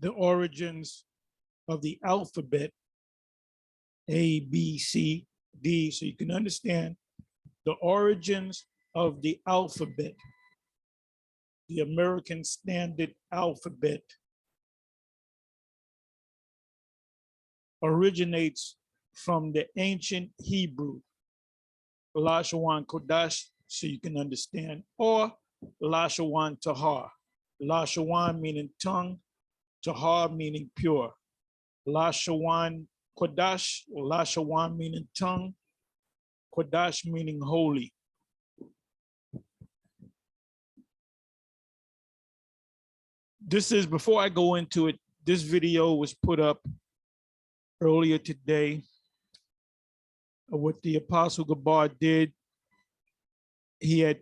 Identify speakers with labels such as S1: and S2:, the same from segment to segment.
S1: the origins of the alphabet, A, B, C, D, so you can understand the origins of the alphabet, the American Standard Alphabet, originates from the ancient Hebrew, Lashawan Kodash, so you can understand, or Lashawan Tahar. Lashawan meaning tongue, Tahar meaning pure. Lashawan Kodash, or Lashawan meaning tongue, Kodash meaning holy. This is, before I go into it, this video was put up earlier today of what the Apostle Gabar did. He had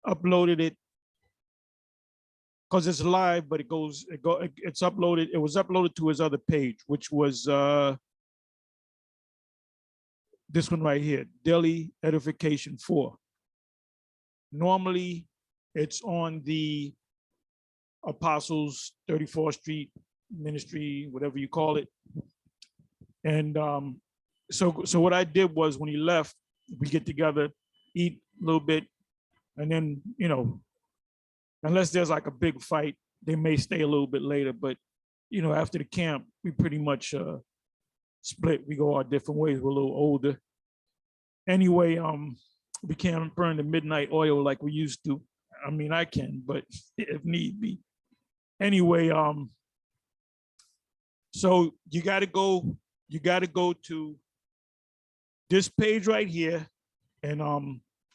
S1: uploaded it because it's live, but it's uploaded. It was uploaded to his other page, which was this one right here, Daily Edification 4. Normally, it's on the Apostles 34th Street Ministry, whatever you call it. And so what I did was, when he left, we get together, eat a little bit, and then, you know, unless there's like a big fight, they may stay a little bit later. But, you know, after the camp, we pretty much split. We go our different ways. We're a little older. Anyway, we can't burn the midnight oil like we used to. I mean, I can, but if need be. Anyway, so you got to go to this page right here, and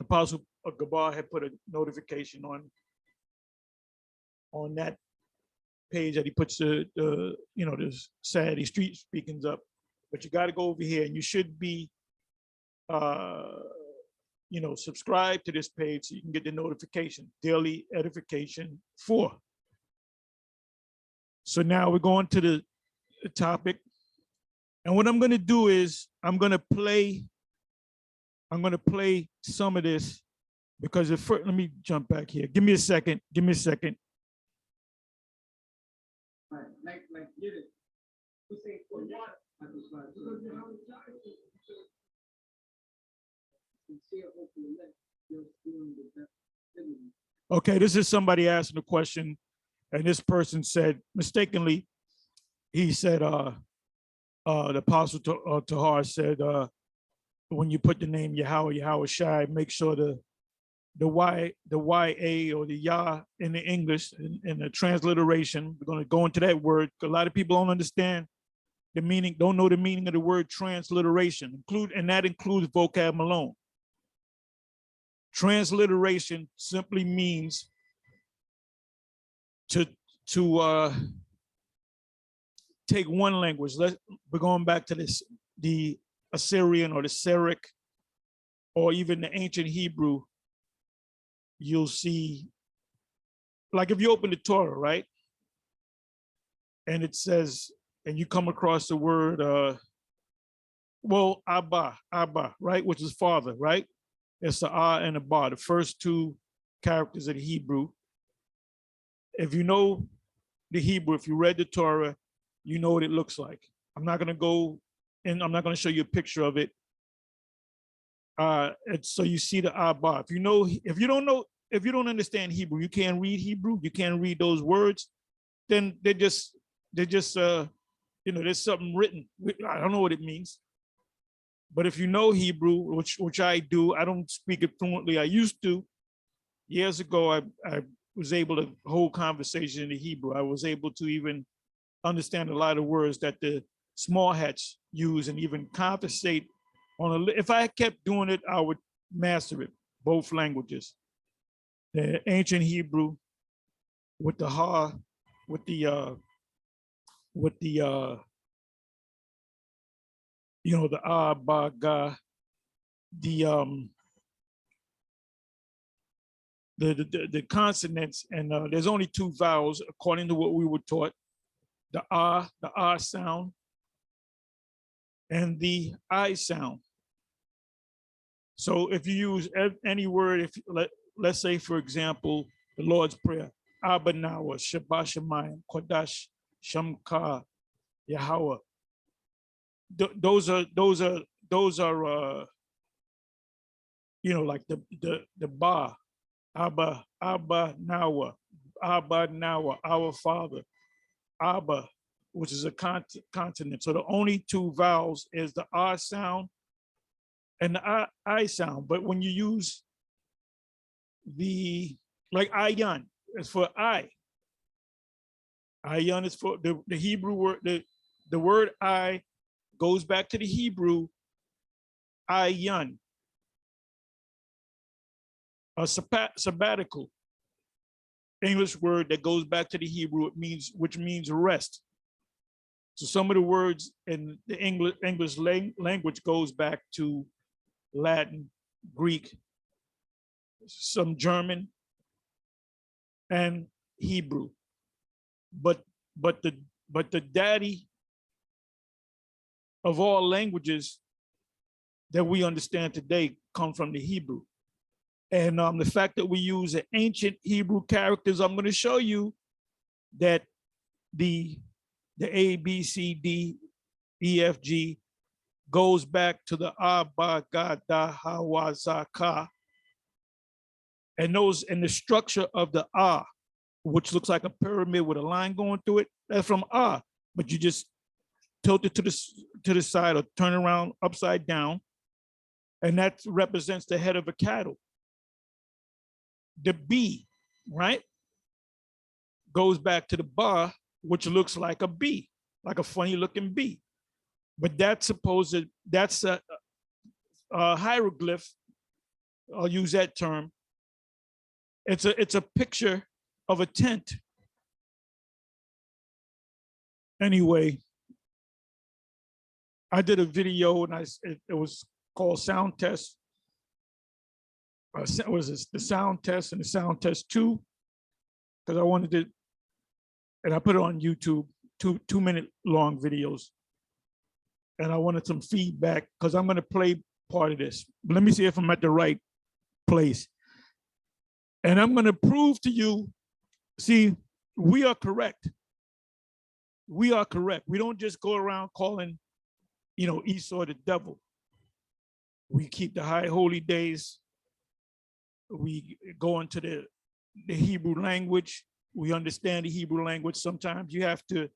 S1: Apostle Gabar had put a notification on that page that he puts the you know, the Saturday street speakings up. But you got to go over here, and you should be you know, subscribe to this page so you can get the notification, Daily Edification 4. So now we're going to the topic. And what I'm going to do is I'm going to play some of this, because let me jump back here. Give me a second. Give me a second.
S2: Like get it. We say for water.
S1: Okay, this is somebody asking a question, and this person said, mistakenly, he said, the Apostle Tahar said, when you put the name Yahweh Shai, make sure the YA or the Yah in the English, in the transliteration, we're going to go into that word. A lot of people don't understand the meaning, don't know the meaning of the word transliteration, and that includes vocab alone. Transliteration simply means to take one language. We're going back to the Assyrian or the Syriac, or even the ancient Hebrew. You'll see, like if you open the Torah, right? And it says, and you come across the word, well, Abba, right? Which is father, right? It's the and the Ba, the first two characters of the Hebrew. If you know the Hebrew, if you read the Torah, you know what it looks like. I'm not going to go, and I'm not going to show you a picture of it. So you see the Abba. If you don't understand Hebrew, you can't read Hebrew, you can't read those words, then they're just you know, there's something written. I don't know what it means. But if you know Hebrew, which I do, I don't speak it fluently. I used to. Years ago, I was able to hold conversation in the Hebrew. I was able to even understand a lot of words that the small hats use, and even conversate on if I kept doing it, I would master it, both languages. The ancient Hebrew with the you know, the ba, ga, the consonants, and there's only two vowels according to what we were taught: the sound, and the I sound. So if you use any word, if let's say, for example, the Lord's Prayer, Abba Nawa, Shabbat Shemayim, Kodash, Shamka, Yahweh. Those are like the Ba, Abba, Nawa, our Father, Abba, which is a consonant. So the only two vowels is the R sound and the I sound. But when you use like ayan, it's for I. Ayan is for the Hebrew word. The word I goes back to the Hebrew ayan, a sabbatical English word that goes back to the Hebrew, which means rest. So some of the words in the English language goes back to Latin, Greek, some German, and Hebrew. But the daddy of all languages that we understand today come from the Hebrew. And the fact that we use the ancient Hebrew characters, I'm going to show you that the A, B, C, D, E, F, G goes back to the Abba, Gada, Hawa, Zaka. And the structure of the Ah, which looks like a pyramid with a line going through it, that's from Ah. But you just tilt it to the side or turn around upside down. And that represents the head of a cattle. The B, right, goes back to the Ba, which looks like a bee, like a funny looking bee. But that's a hieroglyph. I'll use that term. It's a picture of a tent. Anyway, I did a video and it was called Sound Test. Was this the Sound Test and the Sound Test 2? Because I wanted to, and I put it on YouTube, 2-minute long videos. And I wanted some feedback because I'm going to play part of this. But let me see if I'm at the right place. And I'm going to prove to you, see, we are correct. We are correct. We don't just go around calling, Esau the devil. We keep the high holy days. We go into the Hebrew language. We understand the Hebrew language. Sometimes you have to,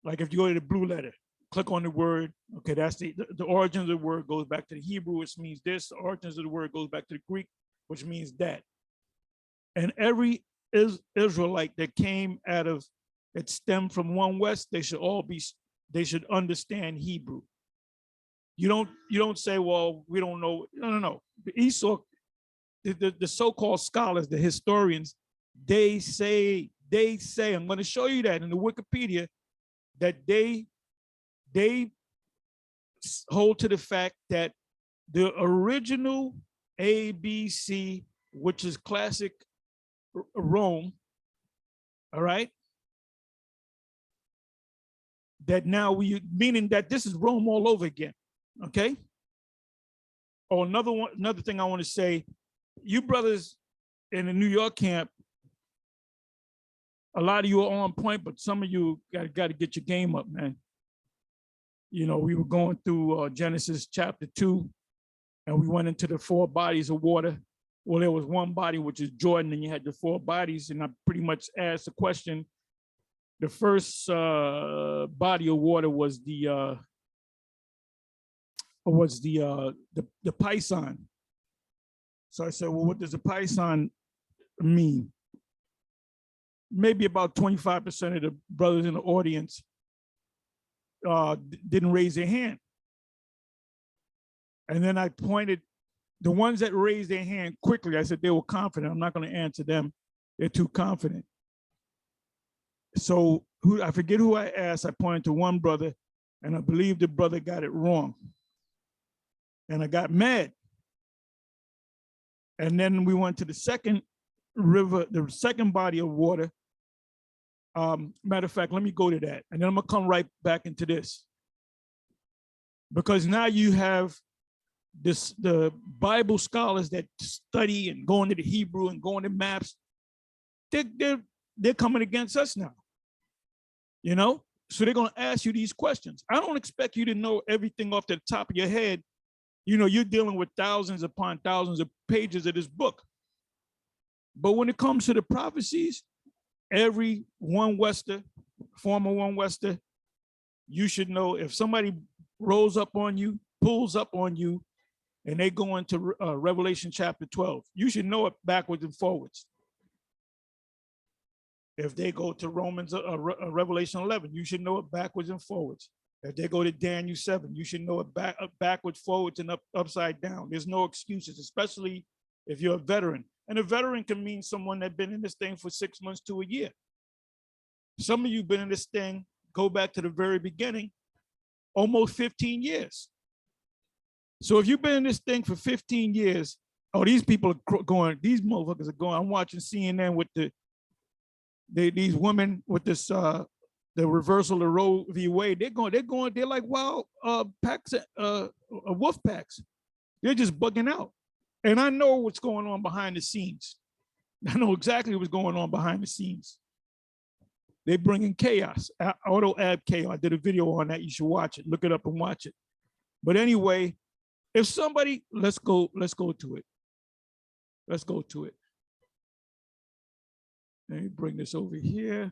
S1: like if you go to the blue letter, click on the word. Okay, that's the origin of the word goes back to the Hebrew, which means this. The origins of the word goes back to the Greek, which means that. And every Israelite that came that stemmed from one West, they should understand Hebrew. You don't say, well, we don't know. No. The Esau, the so-called scholars, the historians, they say, I'm going to show you that in the Wikipedia, that they hold to the fact that the original ABC, which is classic Rome, all right, that now meaning that this is Rome all over again, okay? Oh, another thing I want to say, you brothers in the New York camp, a lot of you are on point, but some of you got to get your game up, man. We were going through Genesis chapter 2, and we went into the 4 bodies of water. Well, there was one body, which is Jordan, and you had the 4 bodies, and I pretty much asked the question. The first body of water was the Pison. So I said, well, what does the Pison mean? Maybe about 25% of the brothers in the audience didn't raise their hand. And then I pointed, the ones that raised their hand quickly, I said they were confident. I'm not going to answer them. They're too confident. So I forget who I asked. I pointed to one brother, and I believe the brother got it wrong. And I got mad. And then we went to the second river, the second body of water. Matter of fact, let me go to that. And then I'm going to come right back into this. Because now you have the Bible scholars that study and go into the Hebrew and go into maps. They're coming against us now. you know? So they're going to ask you these questions. I don't expect you to know everything off the top of your head. You know, you're dealing with thousands upon thousands of pages of this book. But when it comes to the prophecies, every one Wester, former one Wester, you should know if somebody rolls up on you, pulls up on you, and they go into Revelation chapter 12, you should know it backwards and forwards. If they go to Revelation 11, you should know it backwards and forwards. If they go to Daniel 7, you should know it backwards, forwards, and upside down. There's no excuses, especially if you're a veteran. And a veteran can mean someone that's been in this thing for 6 months to a year. Some of you been in this thing, go back to the very beginning, almost 15 years. So if you've been in this thing for 15 years, oh, these people are going, these motherfuckers are going. I'm watching CNN with these women with this the reversal of Roe v. Wade. They're like wild packs, wolf packs. They're just bugging out. And I know what's going on behind the scenes. I know exactly what's going on behind the scenes. They bring in chaos, auto ad chaos. I did a video on that. You should watch it. Look it up and watch it. But anyway, if somebody, let's go to it. Let's go to it. Let me bring this over here.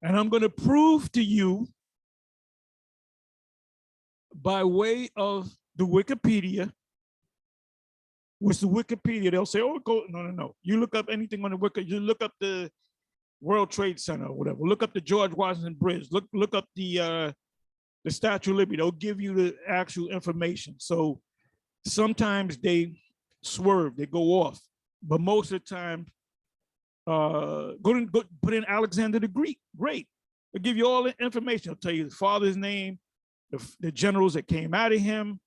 S1: And I'm going to prove to you by way of the Wikipedia, which the Wikipedia, they'll say, oh, go, no. You look up anything on the Wikipedia, you look up the World Trade Center or whatever, look up the George Washington Bridge, look up the Statue of Liberty, they'll give you the actual information. So sometimes they swerve, they go off, but most of the time, go put in Alexander the Great. They'll give you all the information. They'll tell you his father's name, the generals that came out of him.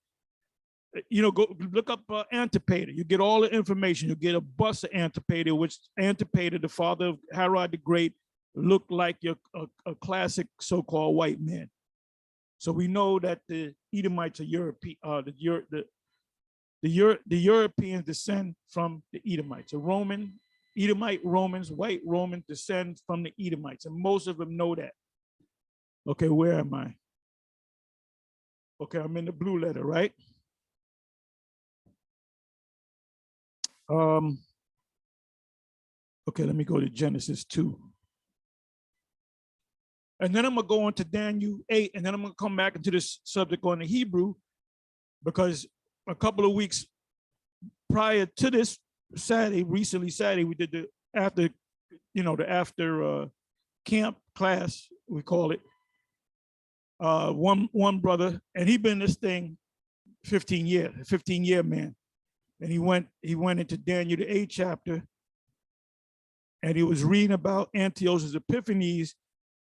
S1: You know, go look up Antipater. You get all the information. You get a bust of Antipater, which Antipater, the father of Herod the Great, looked like a classic so-called white man. So we know that the Edomites are European. The Europeans descend from the Edomites. Edomite Romans, white Romans descend from the Edomites, and most of them know that. Okay, where am I? Okay, I'm in the blue letter, right? Okay, let me go to Genesis 2. And then I'm gonna go on to Daniel 8, and then I'm gonna come back into this subject on the Hebrew, because a couple of weeks prior to this Saturday, we did the after camp class, we call it. One brother, and he'd been in this thing 15-year man. And he went into Daniel the 8th chapter, and he was reading about Antiochus Epiphanes,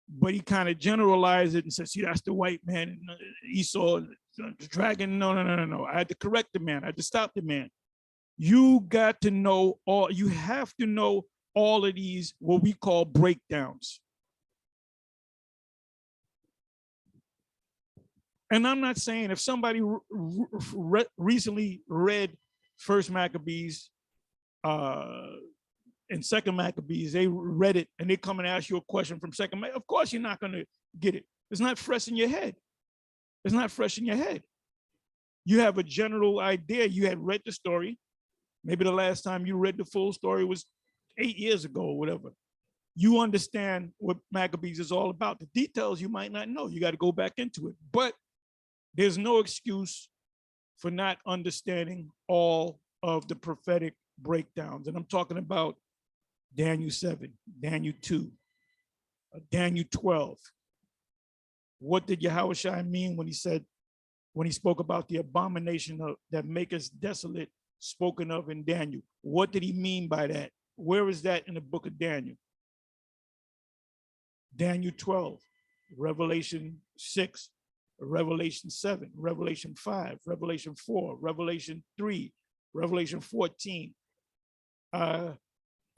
S1: but he kind of generalized it and said, see, that's the white man, and Esau, the dragon. No. I had to correct the man. I had to stop the man. You got to know you have to know all of these, what we call breakdowns. And I'm not saying if somebody recently read First Maccabees and Second Maccabees, they read it and they come and ask you a question from Second Maccabees, of course you're not going to get it. It's not fresh in your head. It's not fresh in your head. You have a general idea. You had read the story. Maybe the last time you read the full story was 8 years ago or whatever. You understand what Maccabees is all about. The details you might not know. You got to go back into it. But there's no excuse for not understanding all of the prophetic breakdowns. And I'm talking about Daniel 7, Daniel 2, Daniel 12. What did Yahushua mean when he spoke about the abomination that maketh desolate, spoken of in Daniel? What did he mean by that? Where is that in the book of Daniel? Daniel 12, Revelation 6, Revelation 7, Revelation 5, Revelation 4, Revelation 3, Revelation 14,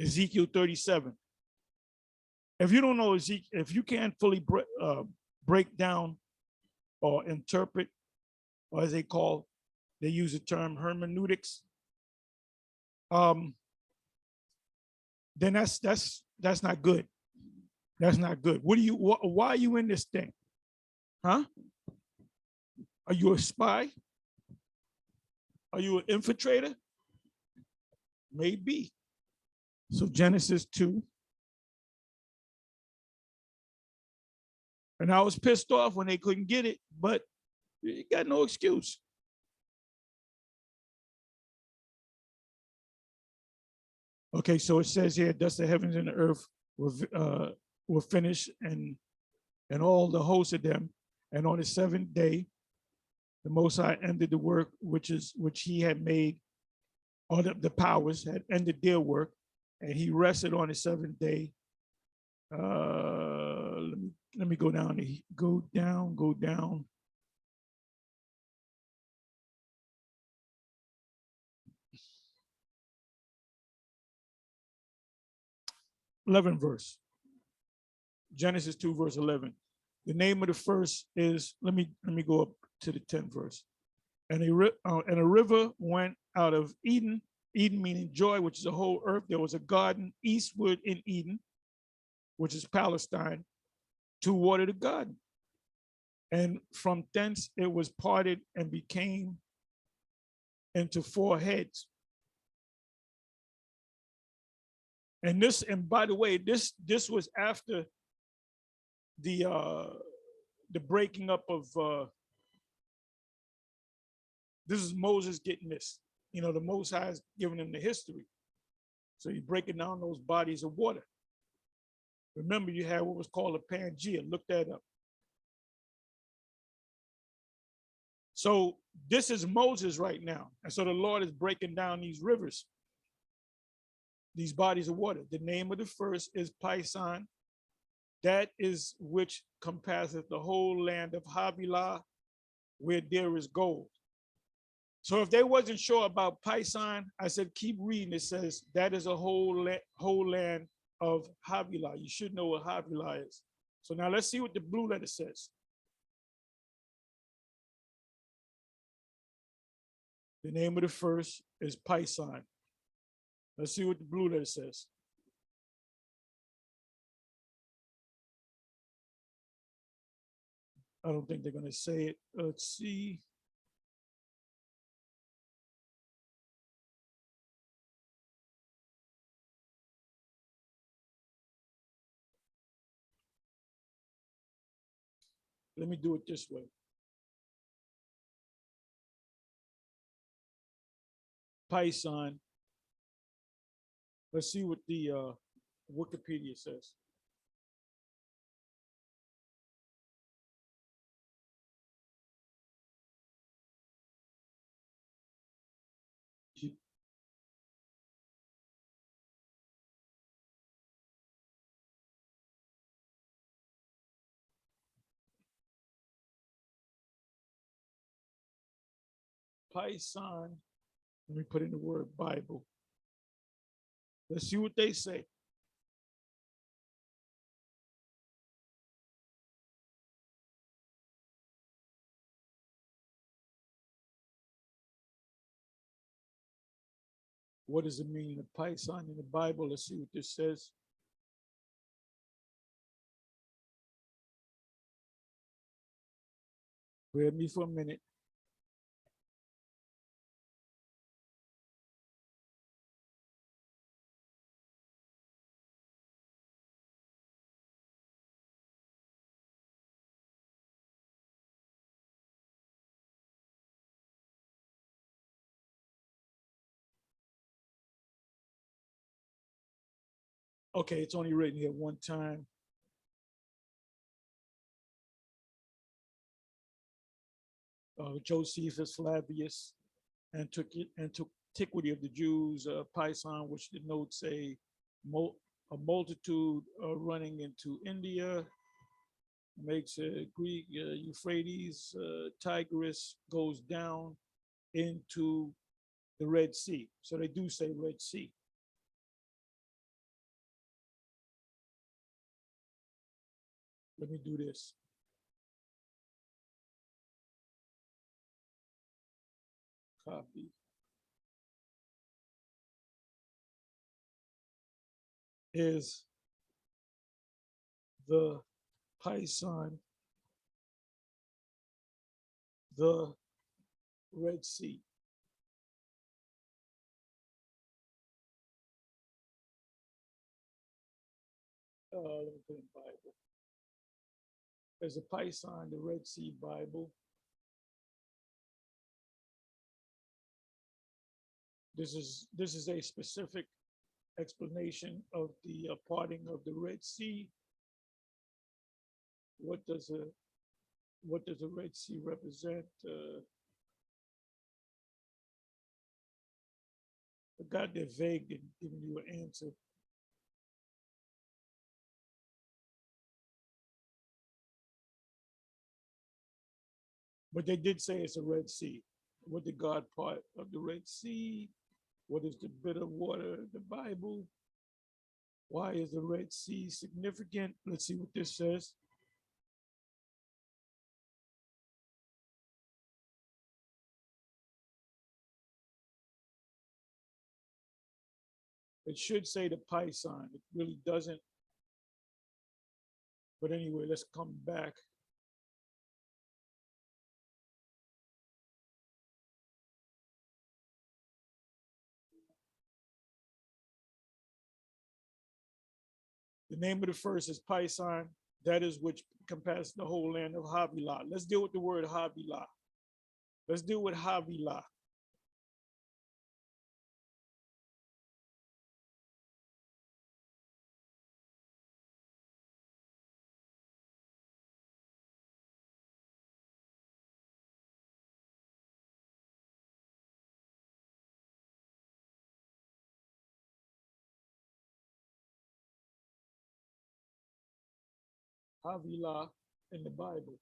S1: Ezekiel 37. If you don't know Ezekiel, if you can't fully break down or interpret, or as they use the term hermeneutics, then that's not good. That's not good. What do you? Why are you in this thing? Huh? Are you a spy? Are you an infiltrator? Maybe. So Genesis 2. And I was pissed off when they couldn't get it, but you got no excuse. Okay, so it says here, thus the heavens and the earth were finished, and all the hosts of them. And on the seventh day, the Most High ended the work which he had made. All the powers had ended their work, and he rested on the seventh day. Let me go down. Go down. '11 verse. Genesis 2 verse 11. The name of the first is, let me go up to the 10th verse. And a river went out of Eden, Eden meaning joy, which is the whole earth. There was a garden eastward in Eden, which is Palestine, to water the garden. And from thence it was parted and became into four heads. And by the way, this was after the breaking up of this is Moses getting this. You know, the Most High is giving him the history. So he's breaking down those bodies of water. Remember, you had what was called a Pangea. Look that up. So this is Moses right now. And so the Lord is breaking down these rivers, these bodies of water. The name of the first is Pison. That is which compasseth the whole land of Havilah, where there is gold. So if they wasn't sure about Pison, I said, keep reading. It says that is a whole land of Havilah. You should know what Havilah is. So now let's see what the blue letter says. The name of the first is Pison. Let's see what the blue letter says. I don't think they're going to say it. Let's see. Let me do it this way. Pison. Let's see what the Wikipedia says. Pison. Let me put in the word Bible. Let's see what they say. What does it mean, the Pison in the Bible? Let's see what this says. Bear with me for a minute. Okay, it's only written here one time. Josephus Flavius, Antiquity of the Jews, Pison, which denotes a multitude running into India, makes Greek Euphrates, Tigris goes down into the Red Sea. So they do say Red Sea. Let me do this. Copy. is the Pison, the Red Sea. Let me put in Bible. There's a Pison, the Red Sea Bible. This is a specific explanation of the parting of the Red Sea. What does a Red Sea represent? I got there vague in giving you an answer. But they did say it's a Red Sea. What did God part of the Red Sea? What is the bitter water? The Bible. Why is the Red Sea significant? Let's see what this says. It should say the Pison. It really doesn't. But anyway, let's come back. The name of the first is Pison. That is which encompasses the whole land of Havilah. Let's deal with the word Havilah. Let's deal with Havilah. Havilah in the Bible.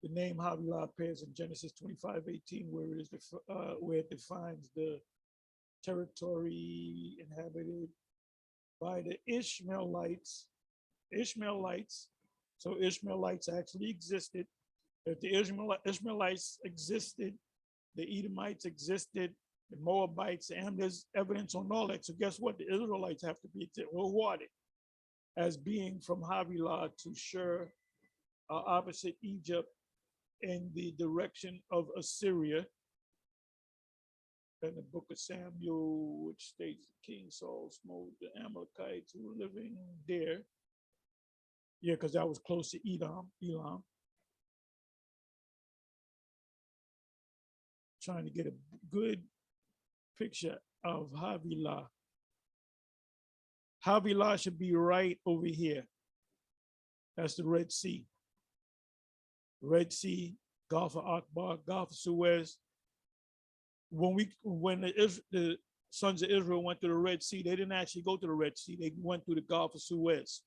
S1: The name Havilah appears in Genesis 25:18, where it defines the territory inhabited by the Ishmaelites. So Ishmaelites actually existed. If the Ishmaelites existed, the Edomites existed, the Moabites, and there's evidence on all that. So guess what? The Israelites have to be rewarded as being from Havilah to Shur, opposite Egypt, in the direction of Assyria. In the book of Samuel, which states King Saul smote the Amalekites who were living there. Yeah, because that was close to Elam. Trying to get a good picture of Havilah. Havilah should be right over here. That's the Red Sea. Red Sea, Gulf of Akbar, Gulf of Suez. When the sons of Israel went to the Red Sea, they didn't actually go to the Red Sea. They went through the Gulf of Suez.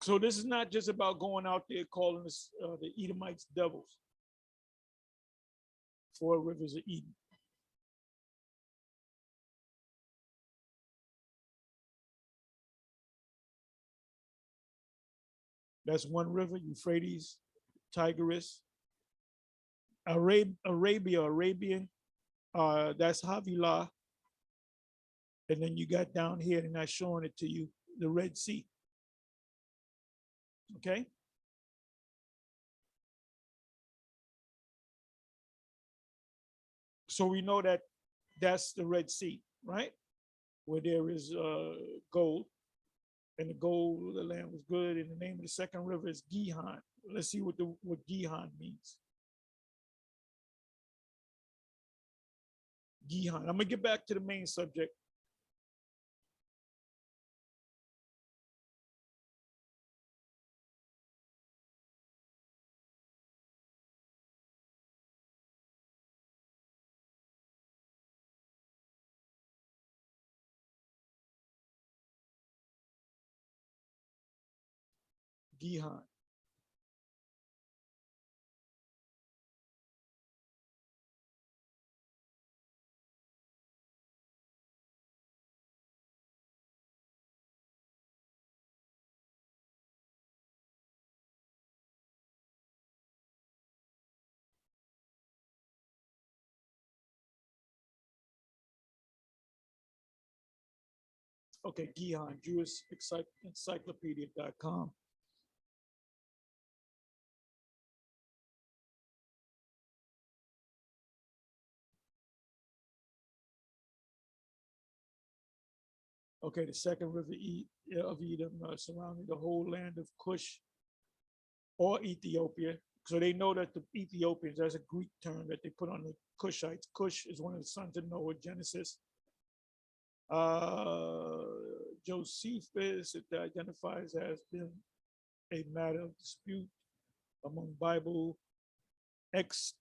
S1: So this is not just about going out there calling the Edomites devils. 4 rivers of Eden. That's one river, Euphrates, Tigris. Arabian, that's Havilah. And then you got down here, and I'm showing it to you, the Red Sea. Okay? So we know that that's the Red Sea, right? Where there is gold. And the gold of the land was good. And the name of the second river is Gihon. Let's see what Gihon means. Gihon. I'm gonna get back to the main subject. Gihon. Okay, Gihan, JewishEncyclopedia.com. Okay, the second river of Edom surrounding the whole land of Cush or Ethiopia. So they know that the Ethiopians, that's a Greek term that they put on the Cushites. Cush is one of the sons of Noah, Genesis. Josephus, it identifies as being a matter of dispute among Bible exegetes,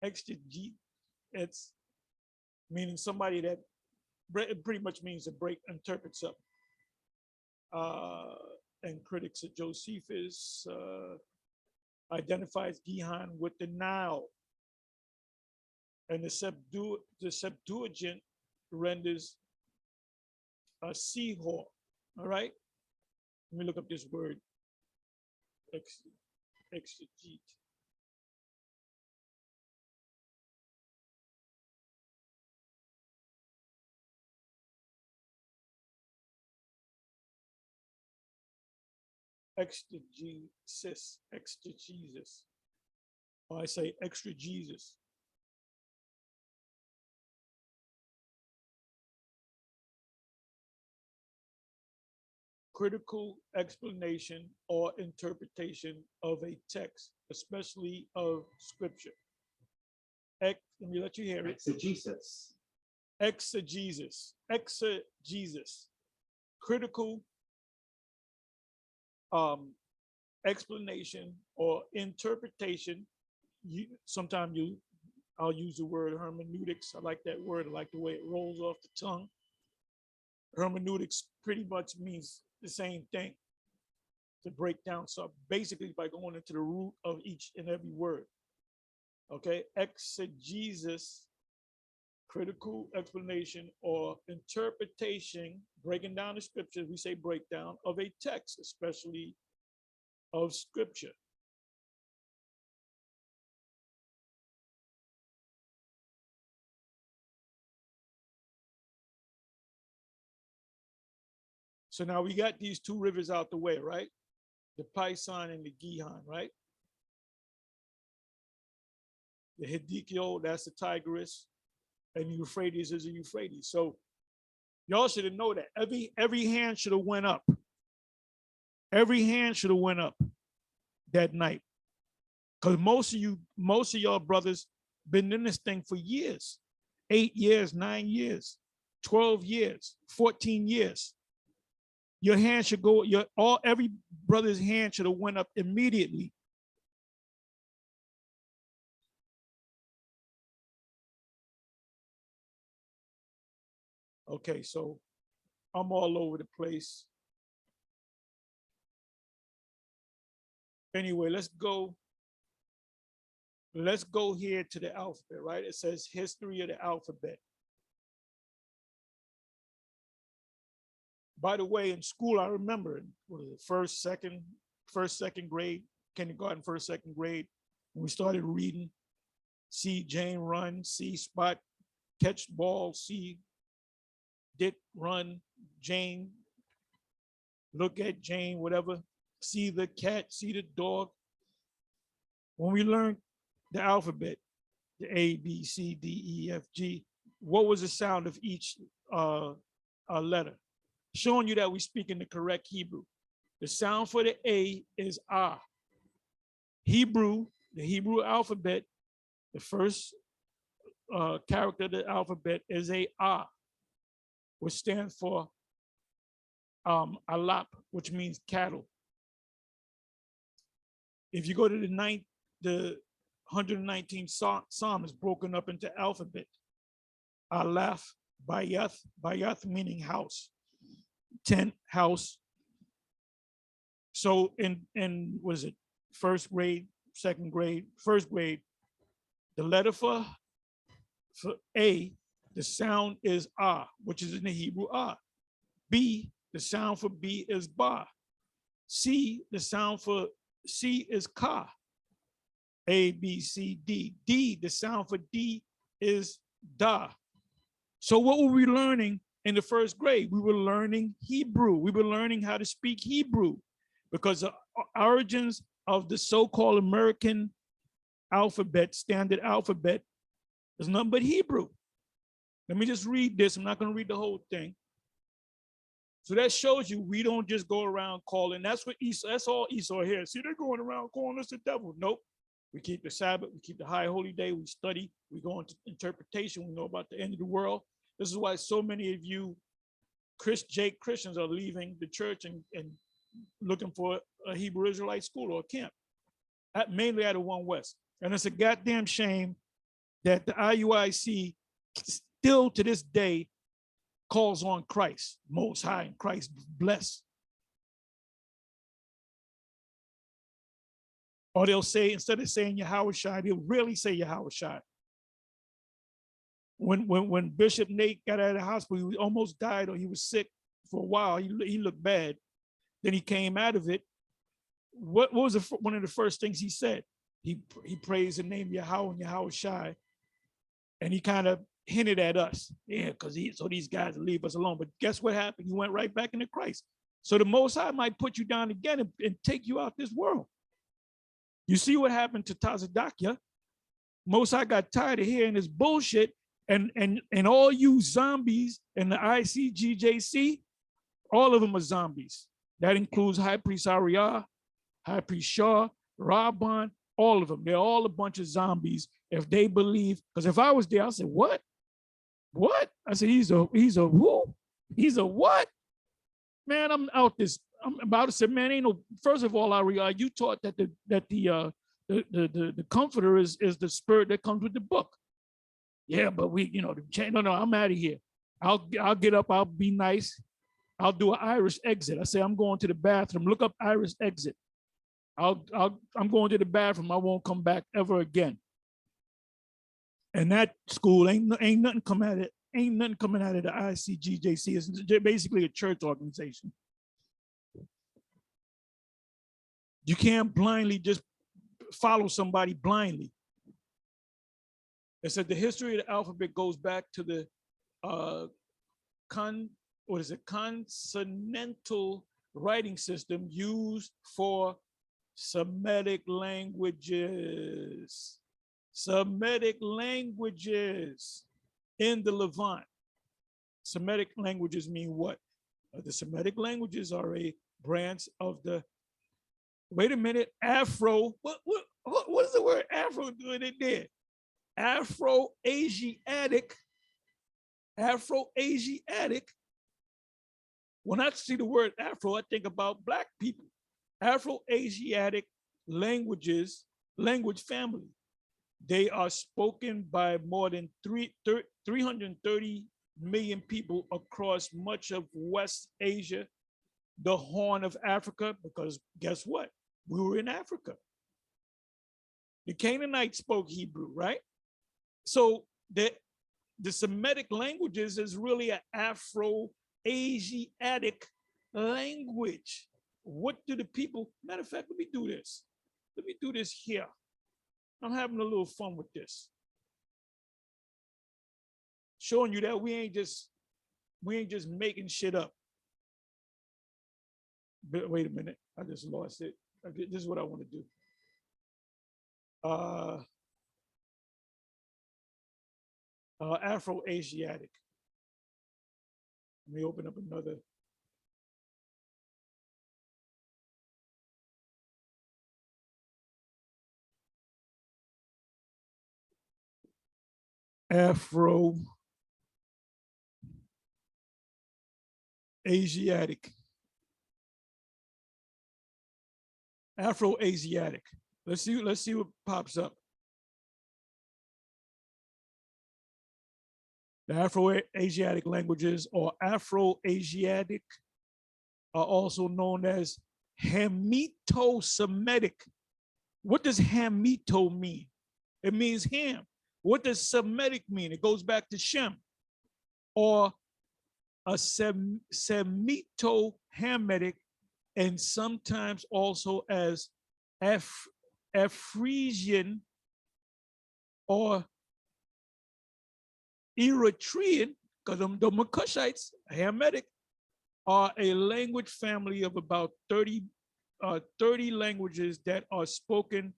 S1: exegete, it's meaning somebody that it pretty much means to break, interpret something. And critics of Josephus identifies Gihon with the Nile. And the Septuagint renders a Sihor. All right. Let me look up this word. Exegete. Exegesis. Or I say extra Jesus. Critical explanation or interpretation of a text, especially of scripture. Let me let you hear it.
S3: Exegesis.
S1: Exegesis. Exegesis. Critical explanation or interpretation. Sometimes I'll use the word hermeneutics. I like that word. I like the way it rolls off the tongue. Hermeneutics pretty much means the same thing, to break down something, basically by going into the root of each and every word. Okay, exegesis, critical explanation or interpretation, breaking down the scriptures, we say breakdown of a text, especially of scripture. So now we got these two rivers out the way, right? The Pison and the Gihon, right? The Hiddekel, that's the Tigris, and the Euphrates is the Euphrates. So y'all should have known that. Every hand should have went up. Every hand should have went up that night. Because most of y'all brothers been in this thing for years. 8 years, 9 years, 12 years, 14 years. Your hand should go, every brother's hand should have went up immediately. Okay, so I'm all over the place. Anyway, let's go here to the alphabet, right? It says history of the alphabet. By the way, in school, I remember, what was it, first, second grade, kindergarten, first, second grade, when we started reading, see Jane run, see Spot catch ball, see Dick run, Jane, look at Jane, whatever, see the cat, see the dog. When we learned the alphabet, the A, B, C, D, E, F, G, what was the sound of each letter? Showing you that we speak in the correct Hebrew. The sound for the A is Ah. Hebrew, the Hebrew alphabet, the first character of the alphabet is a Ah, which stands for Alap, which means cattle. If you go to the 119th Psalm is broken up into alphabet. Aleph, Bayath meaning house. Tent, house. So in was it first grade, second grade, first grade, the letter for A, the sound is Ah, which is in the Hebrew Ah. B, the sound for B is Ba. C, the sound for C is Ka. A, B, C, D. D, the sound for D is da. So what were we learning in the first grade? We were learning Hebrew. We were learning how to speak Hebrew because the origins of the so-called American alphabet, standard alphabet, is nothing but Hebrew. Let me just read this. I'm not going to read the whole thing. So that shows you we don't just go around calling. That's what Esau, that's all Esau here. See, they're going around calling us the devil. Nope. We keep the Sabbath, we keep the high holy day, we study, we go into interpretation, we know about the end of the world. This is why so many of you Christians are leaving the church and looking for a Hebrew Israelite school or a camp, mainly out of One West. And it's a goddamn shame that the IUIC still to this day calls on Christ, Most High, and Christ bless. Or they'll say, instead of saying Yahweh Shai, they'll really say Yahweh Shai. When Bishop Nate got out of the hospital, he almost died or he was sick for a while. He looked bad. Then he came out of it. What was one of the first things he said? He praised the name Yahweh and Yahweh Shai. And he kind of hinted at us. Yeah, because so these guys will leave us alone. But guess what happened? He went right back into Christ. So the Most High might put you down again and take you out this world. You see what happened to Tazadakia? Most High got tired of hearing this bullshit, and all you zombies in the ICGJC, all of them are zombies. That includes High Priest Ariah, High Priest Shaw, Rabban, all of them. They're all a bunch of zombies if they believe. Because if I was there, I'd say, what? What? I said, he's a who? He's a what? Man, I'm out this. I'm about to say, man, ain't no. First of all, Ariah, you taught that the comforter is the spirit that comes with the book. Yeah, but we, no, I'm out of here. I'll get up, I'll be nice. I'll do an Irish exit. I say, I'm going to the bathroom. Look up Irish exit. I'm going to the bathroom. I won't come back ever again. And that school ain't nothing coming out of it. Ain't nothing coming out of the ICGJC. It's basically a church organization. You can't blindly just follow somebody blindly. It said the history of the alphabet goes back to the consonantal writing system used for Semitic languages. Semitic languages in the Levant. Semitic languages mean what? The Semitic languages are a branch of the, wait a minute, Afro. What is the word Afro doing in there? Afro-Asiatic. Afro-Asiatic. When I see the word Afro, I think about Black people. Afro-Asiatic languages, language family. They are spoken by more than 330 million people across much of West Asia, the Horn of Africa, because guess what? We were in Africa. The Canaanites spoke Hebrew, right? So the Semitic languages is really an Afro-Asiatic language. What do the people, matter of fact, let me do this. Let me do this here. I'm having a little fun with this. Showing you that we ain't just making shit up. But wait a minute, I just lost it. This is what I want to do. Afro-Asiatic. Let me open up another. Afro-Asiatic. Afro-Asiatic. Let's see what pops up. The Afro-Asiatic languages, or Afro-Asiatic, are also known as Hamito-Semitic. What does Hamito mean? It means Ham. What does Semitic mean? It goes back to Shem. Or a Semito-Hamitic, and sometimes also as Ephesian or Eritrean, because the Cushites, Hamitic, are a language family of about 30 languages that are spoken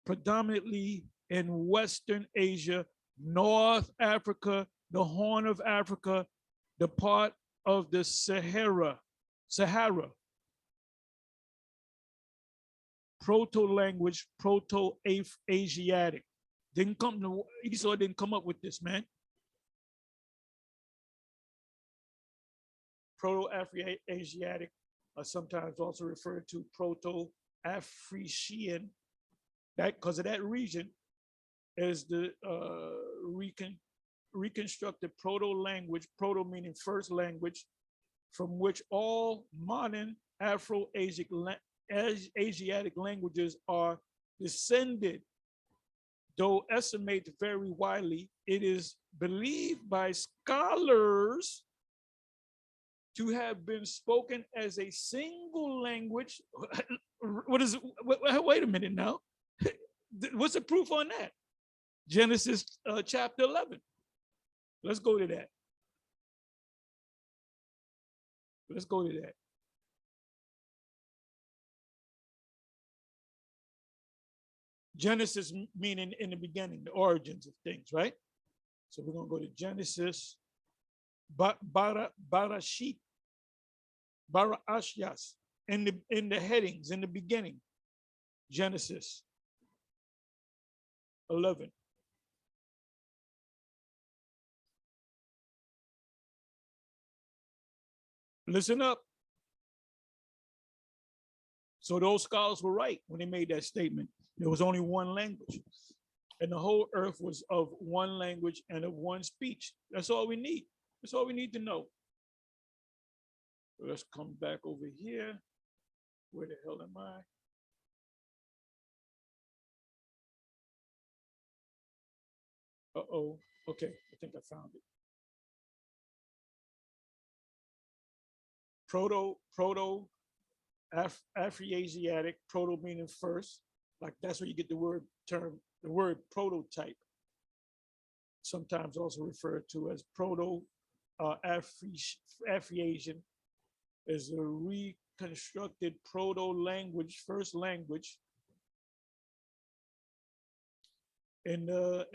S1: predominantly in Western Asia, North Africa, the Horn of Africa, the part of the Sahara. Proto-language, Proto-Asiatic. Esau didn't come up with this, man. Proto-Afro-Asiatic are sometimes also referred to Proto-African. That because of that region is the reconstructed proto-language, proto meaning first language, from which all modern Afro-Asiatic languages are descended. Though estimated very widely, it is believed by scholars to have been spoken as a single language. What is? Wait a minute now. What's the proof on that? Genesis chapter 11. Let's go to that. Let's go to that. Genesis meaning in the beginning, the origins of things, right? So we're going to go to Genesis, Barashit, Barashias, in the headings, in the beginning, Genesis 11. Listen up. So those scholars were right when they made that statement. There was only one language, and the whole earth was of one language and of one speech. That's all we need. That's all we need to know. So let's come back over here. Where the hell am I? Uh-oh. Okay, I think I found it. Afro-Asiatic, proto meaning first, like that's where you get the word prototype, sometimes also referred to as Afro-Asian, is a reconstructed proto-language, first language in the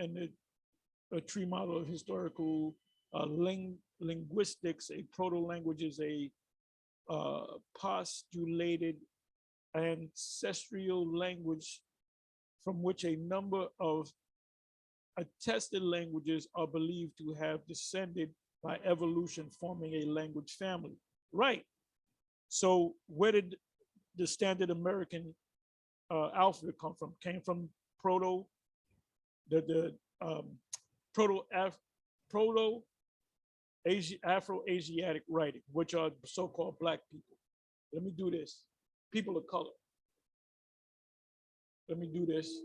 S1: tree model of historical linguistics. A proto-language is a postulated ancestral language from which a number of attested languages are believed to have descended by evolution, forming a language family. Right. So where did the standard American alphabet come from? Came from proto Afro-Asiatic writing, which are so-called Black people. Let me do this. People of color. Let me do this.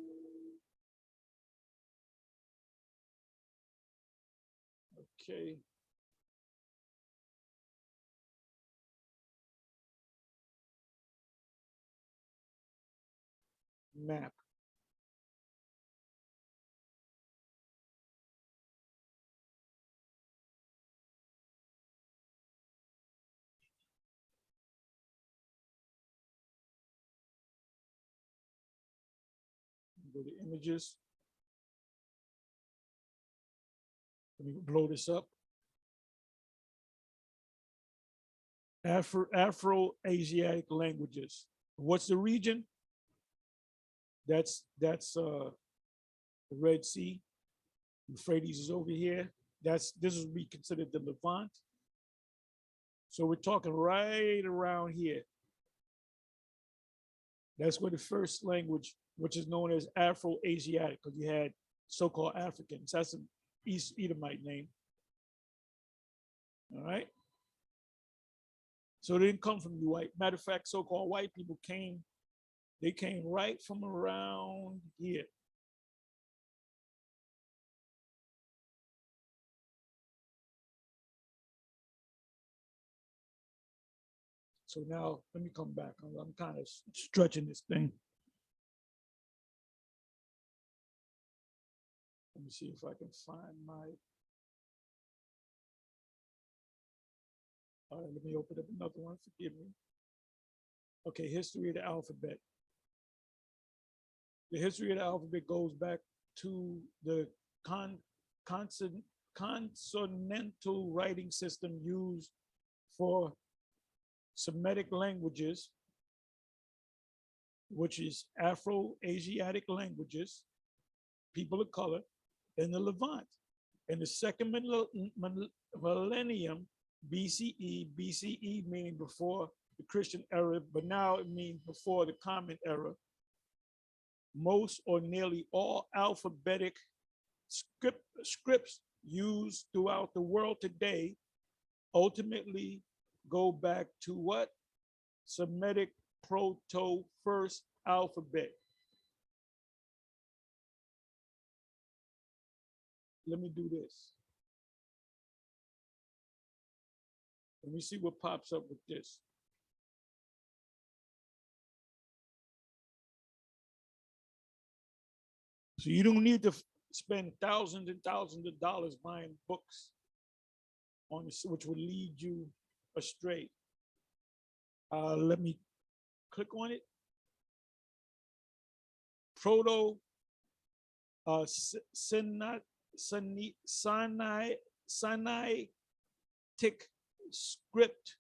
S1: Okay. Map. Go to images. Let me blow this up. Afro-Asiatic languages. What's the region? That's the Red Sea. Euphrates is over here. This would be considered the Levant. So we're talking right around here. That's where the first language, which is known as Afro-Asiatic, because you had so-called Africans. That's an East Edomite name. All right. So they didn't come from you white. Matter of fact, so-called white people came right from around here. So now let me come back. I'm kind of stretching this thing. me see if I can find my. All right, let me open up another one. Forgive me. Okay, history of the alphabet. The history of the alphabet goes back to the consonantal writing system used for Semitic languages, which is Afro-Asiatic languages, people of color, in the Levant. In the second millennium BCE meaning before the Christian era, but now it means before the Common Era, most or nearly all alphabetic scripts used throughout the world today ultimately go back to what? Semitic proto first alphabet. Let me do this. Let me see what pops up with this. So you don't need to spend thousands and thousands of dollars buying books on this, which would lead you astray. Let me click on it. Proto Sinaitic script.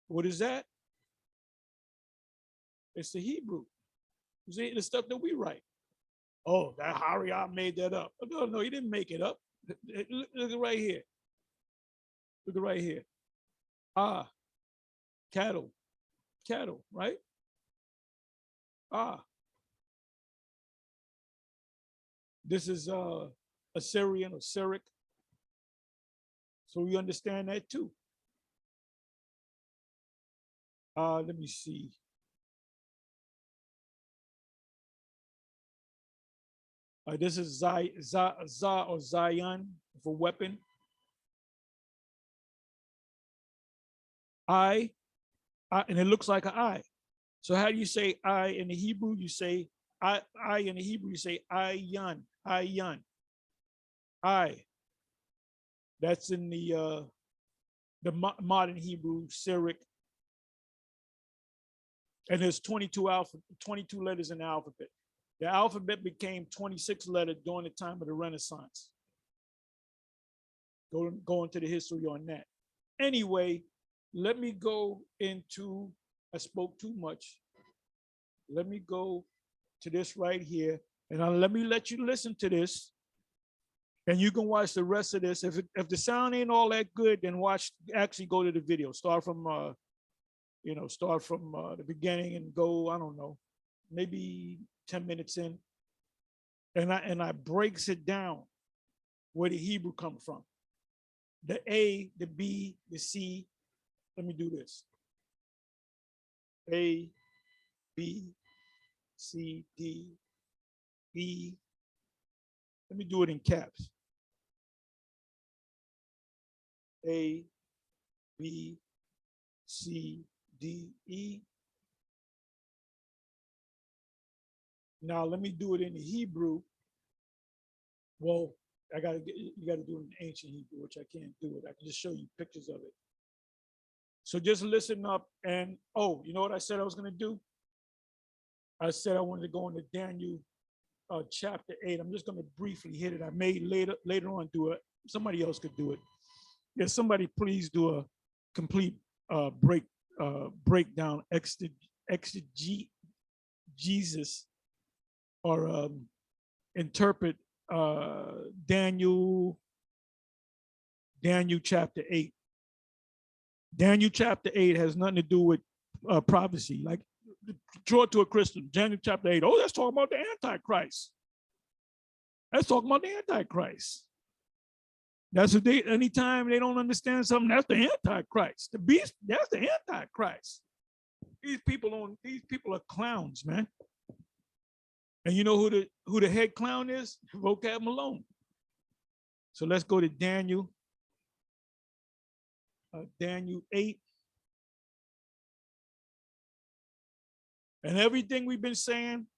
S1: What is that? It's the Hebrew. See, the stuff that we write. Oh, that Harriot made that up. No, he didn't make it up. Look at right here. Look at right here. Cattle, right? This is Assyrian or Syriac. So we understand that too. Let me see. This is Za or Zion for weapon. I, and it looks like an I. So how do you say I in the Hebrew? You say I in the Hebrew, you say ayan. I. That's in the modern Hebrew, Syriac. And there's 22 letters in the alphabet. The alphabet became 26 letters during the time of the Renaissance. Go into the history on that. Anyway, let me go into, I spoke too much. Let me go to this right here, and let me let you listen to this, and you can watch the rest of this. If the sound ain't all that good, then actually go to the video. Start from the beginning and go, I don't know, maybe 10 minutes in, and I breaks it down where the Hebrew come from. The A, the B, the C. Let me do this. A, B, C, D, E. Let me do it in caps. A, B, C, D, E. Now let me do it in the Hebrew. Well, you gotta do it in ancient Hebrew, which I can't do it. I can just show you pictures of it. So just listen up, and you know what I said I was gonna do? I said I wanted to go into Daniel chapter 8. I'm just gonna briefly hit it. I may later on do it. Somebody else could do it. Yeah, somebody please do a complete breakdown, exegesis, or interpret Daniel chapter 8. Daniel chapter 8 has nothing to do with prophecy. Like, draw it to a Christian. Daniel chapter 8. Oh, that's talking about the Antichrist. That's talking about the Antichrist. That's what anytime they don't understand something, that's the Antichrist. The beast, that's the Antichrist. These people are clowns, man. And you know who the head clown is? Vocab Malone. So let's go to Daniel 8. And everything we've been saying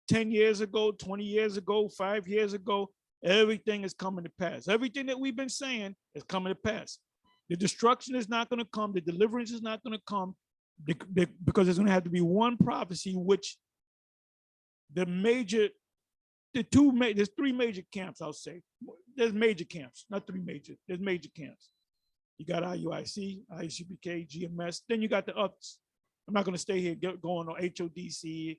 S1: 10 years ago, 20 years ago, 5 years ago, Everything is coming to pass. Everything that we've been saying is coming to pass. The destruction is not going to come. The deliverance is not going to come because there's going to have to be one prophecy, which the major, there's three major camps, I'll say. There's major camps, not three major. There's major camps. You got IUIC, IUCPK, GMS. Then you got the others. I'm not going to stay here going on HODC,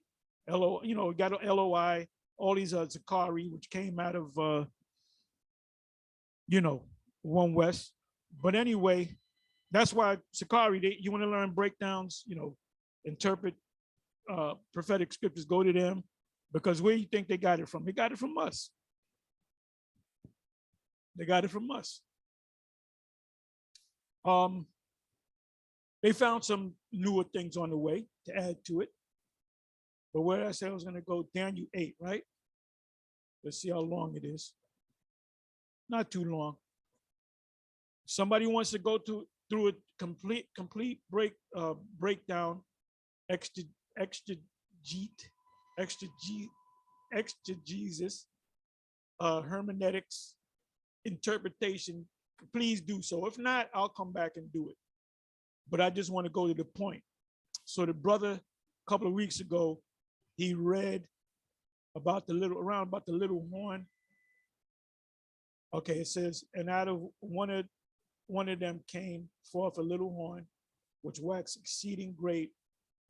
S1: LO, you got LOI, all these Zakari, which came out of, One West. But anyway, that's why Sakari, you want to learn breakdowns, interpret prophetic scriptures, go to them, because where you think they got it from? They got it from us. They got it from us. They found some newer things on the way to add to it. But where I said I was going to go, Daniel 8, right? Let's see how long it is. Not too long. Somebody wants to go through a complete breakdown, exegesis, hermeneutics, interpretation. Please do so. If not, I'll come back and do it. But I just want to go to the point. So the brother, a couple of weeks ago, he read about the little horn. Okay, it says, and out of one of them came forth a little horn, which waxed exceeding great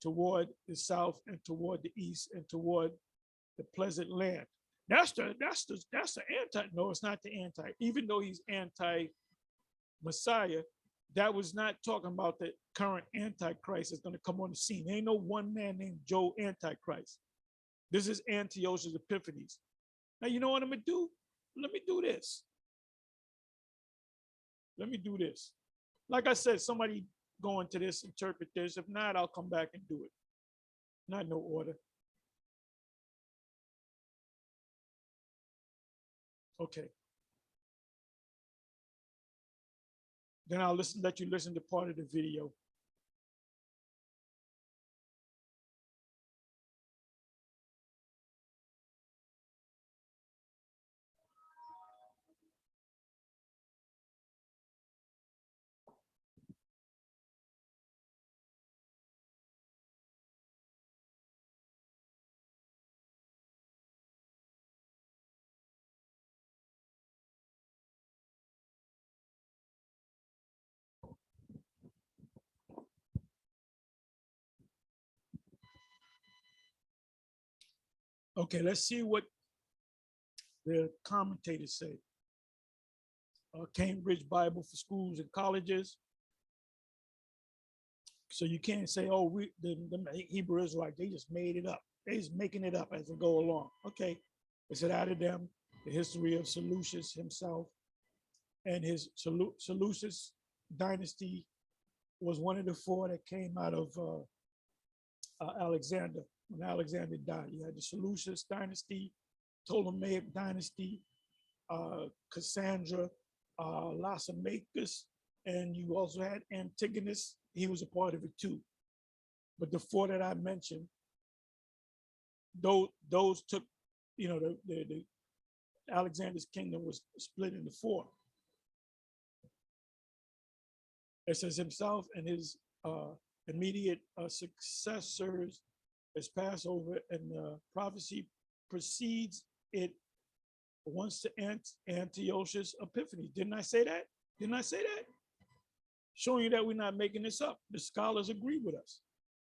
S1: toward the south and toward the east and toward the pleasant land. That's the anti. No, it's not the anti. Even though he's anti-Messiah, that was not talking about the current Antichrist that's going to come on the scene. There ain't no one man named Joe Antichrist. This is Antiochus Epiphanes. Now, you know what I'm going to do? Let me do this. Let me do this. Like I said, somebody go into this, interpret this. If not, I'll come back and do it. Not no order. Okay. Then I'll let you listen to part of the video. Okay, let's see what the commentators say. Cambridge Bible for Schools and Colleges. So you can't say, oh, the Hebrew Israelites, they just made it up. They just making it up as they go along. Okay, it said out of them, the history of Seleucus himself and his Seleucus dynasty was one of the four that came out of Alexander. When Alexander died, you had the Seleucus dynasty, Ptolemaic dynasty, Cassandra, Lysimachus, and you also had Antigonus. He was a part of it too. But the four that I mentioned, those took, the Alexander's kingdom was split into four. It says himself and his immediate successors as Passover, and prophecy precedes it once to Antiochus Epiphanes. Didn't I say that? Didn't I say that? Showing you that we're not making this up. The scholars agree with us,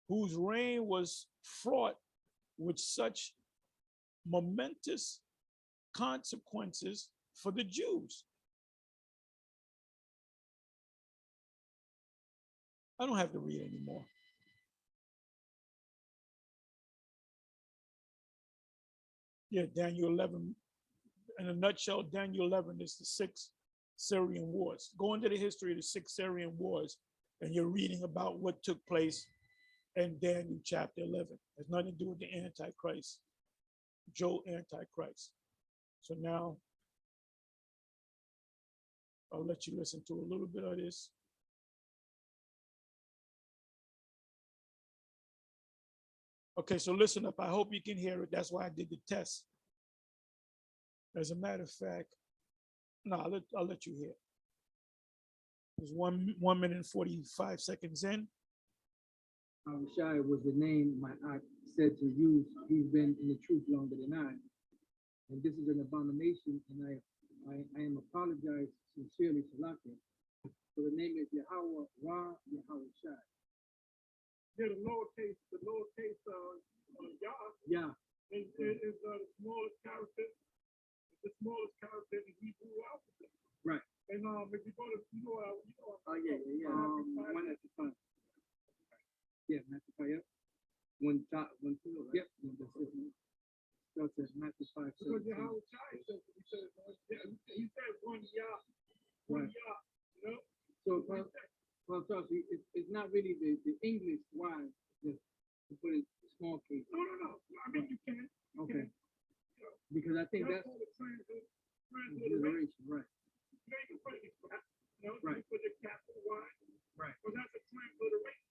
S1: whose reign was fraught with such momentous consequences for the Jews. I don't have to read anymore. Yeah, Daniel 11. In a nutshell, Daniel 11 is the 6 Syrian wars. Go into the history of the 6 Syrian wars, and you're reading about what took place in Daniel chapter 11. It has nothing to do with the Antichrist, Joe Antichrist. So now I'll let you listen to a little bit of this. Okay, so listen up. I hope you can hear it. That's why I did the test. As a matter of fact, no, I'll let you hear. It's 1 minute and 45 seconds in.
S2: Shai was the name my aunt said to use. He's been in the truth longer than I. And this is an abomination, and I am apologize sincerely to Lakia. So the name is Yahweh Ra Yahweh Shai.
S3: Yeah, the lowercase, Yah
S2: Yeah,
S3: is the smallest character. The smallest character in the Hebrew alphabet.
S2: right.
S3: And if you go to,
S2: Oh yeah. One at the front. Yeah, Matthew 5. Yep. One top, one two. Right? Yep. That's it. Starts at Matthew 5.
S3: because Yahweh Shai says, he said one Yah,
S2: Right.
S3: Yah, you know?
S2: So, well, Chelsea, it's not really the English why just to put it small case.
S3: No. I mean, you can.
S2: Okay. Because I think that's
S3: called it transliteration.
S2: transliteration, right?
S3: You know, you can put it,
S2: Right.
S3: you put the capital Y.
S2: Right.
S3: But that's a transliteration.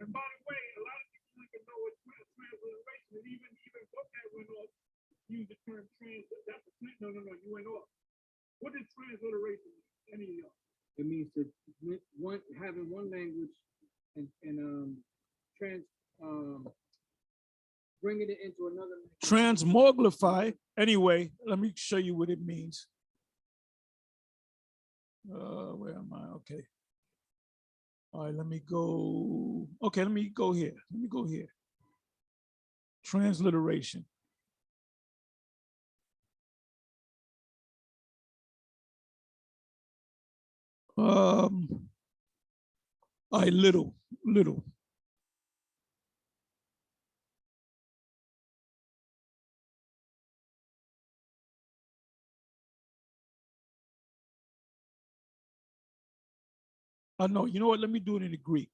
S3: And by the way, a lot of people don't even know what transliteration is. Even vocab went off, use the term that's no, you went off. What is transliteration mean? Any of y'all?
S2: It means to having one language and bringing it into another language.
S1: Transmogrify. Anyway, let me show you what it means. Where am I? Okay. All right, let me go. Okay, let me go here. Transliteration. All right, little. No, you know what? Let me do it in the Greek.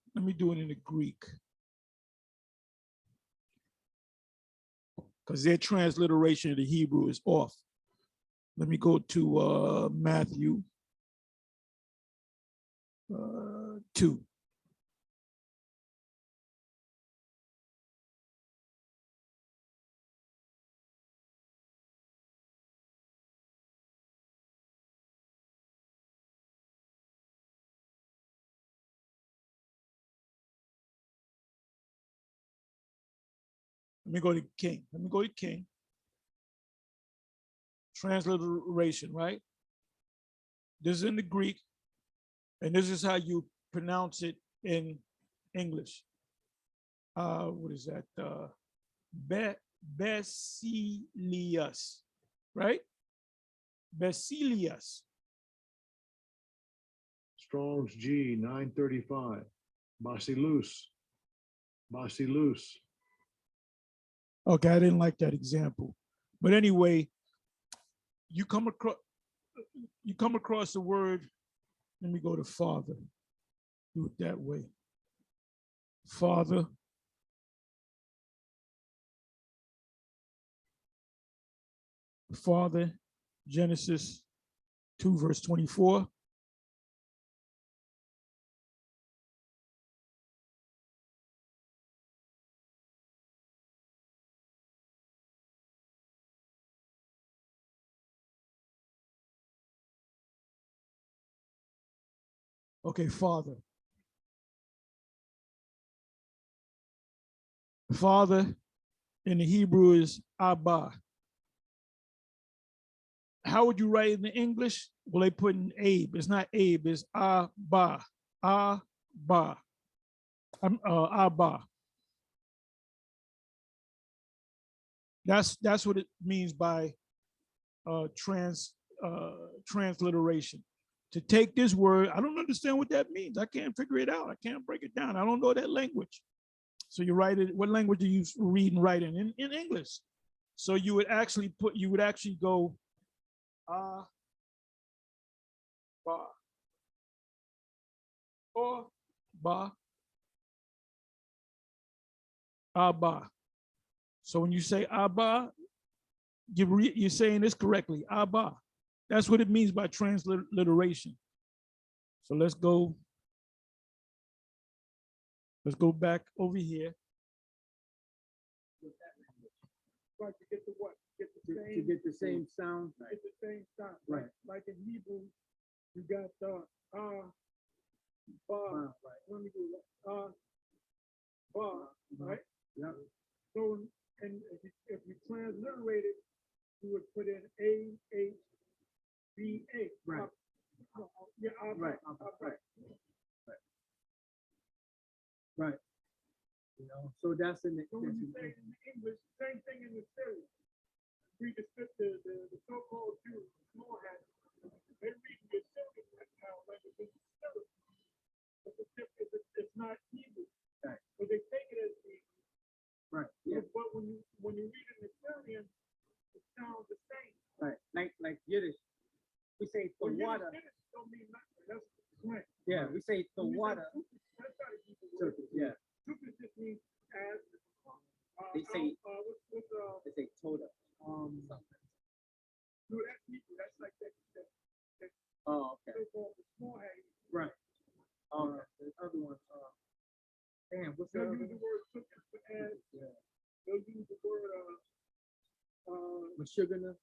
S1: Because their transliteration of the Hebrew is off. Let me go to Matthew 2. Let me go to King. Transliteration, right? This is in the Greek, and this is how you pronounce it in English. What is that? Basilius, right? Basilius.
S4: Strong's G 935. Basilus.
S1: Okay, I didn't like that example. But anyway, you come across the word, let me go to father. Do it that way. Father. Father, Genesis 2, verse 24. Okay, father. Father in the Hebrew is Abba. How would you write it in English? Well, they put in Abe. It's not Abe, it's Abba. Abba. Abba. That's what it means by transliteration. To take this word, I don't understand what that means. I can't figure it out. I can't break it down. I don't know that language. So you write it, what language do you read and write in English? So you would actually go ba or ba Abba. So when you say Abba, you're saying this correctly, Abba. That's what it means by transliteration. So let's go back over here.
S3: Right, to get to what?
S2: to
S3: same,
S2: get the same sound.
S3: it's the same sound.
S2: Right.
S3: Like in Hebrew, you got bar,
S2: Right.
S3: let me do that, bar, right?
S2: Yeah.
S3: So, and if you transliterate it, you would put in AHBA.
S2: Right.
S3: Yeah,
S2: Right.
S3: right.
S2: Right. You know, so that's in the,
S3: So when you say it in English, same thing in the Syrian. Read the so-called Jews, small hats. They read the Syrian language as Syrian. But it's not Hebrew.
S2: Right.
S3: But they take it as Hebrew.
S2: right. Yeah.
S3: But when you read it in the Syrian, it sounds the same.
S2: Right. Like Yiddish. We say the
S3: Well,
S2: water.
S3: Yiddish don't mean nothing. That's slang.
S2: Yeah, we say the
S3: When you say
S2: water.
S3: Tufis, that's not a Hebrew word.
S2: Yeah.
S3: Tufis just means as.
S2: They say-
S3: What's
S2: They say toda.
S3: no, that's Hebrew. That's like that
S2: Oh, okay.
S3: so-called small hat.
S2: Right. The other one, damn, what's the
S3: They'll
S2: other
S3: use the
S2: one?
S3: word tufis for as.
S2: Yeah.
S3: They'll use the word
S2: Mashugana.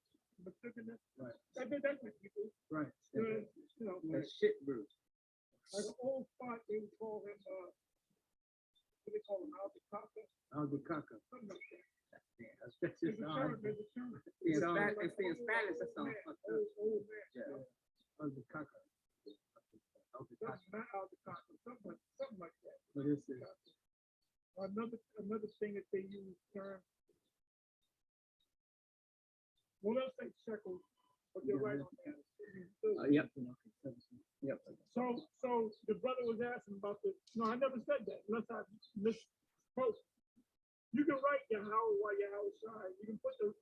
S3: Masikinus.
S2: Right.
S3: That's what people.
S2: Right.
S3: You know,
S2: That shit brew.
S3: like an old spot, they would call him, what do they call him, Alcatraz,
S2: Albuquerque.
S3: something like that.
S2: Yeah, that's
S3: There's
S2: just
S3: a term, there's a term.
S2: In
S3: It's
S2: Spanish-
S3: like
S2: it's in
S3: old-
S2: Spanish,
S3: old
S2: that sounds
S3: man,
S2: fucked up.
S3: Old man.
S2: Yeah. Albuquerque.
S3: Something, not Alcatraz, something like that.
S2: But this is,
S3: Another thing that they use term. Well, they'll say shekels, but they're right on that.
S2: yep. Yep.
S3: So the brother was asking about the, no, I never said that, unless I misspoke. You can write Yahweh while Yahweh side. You can put the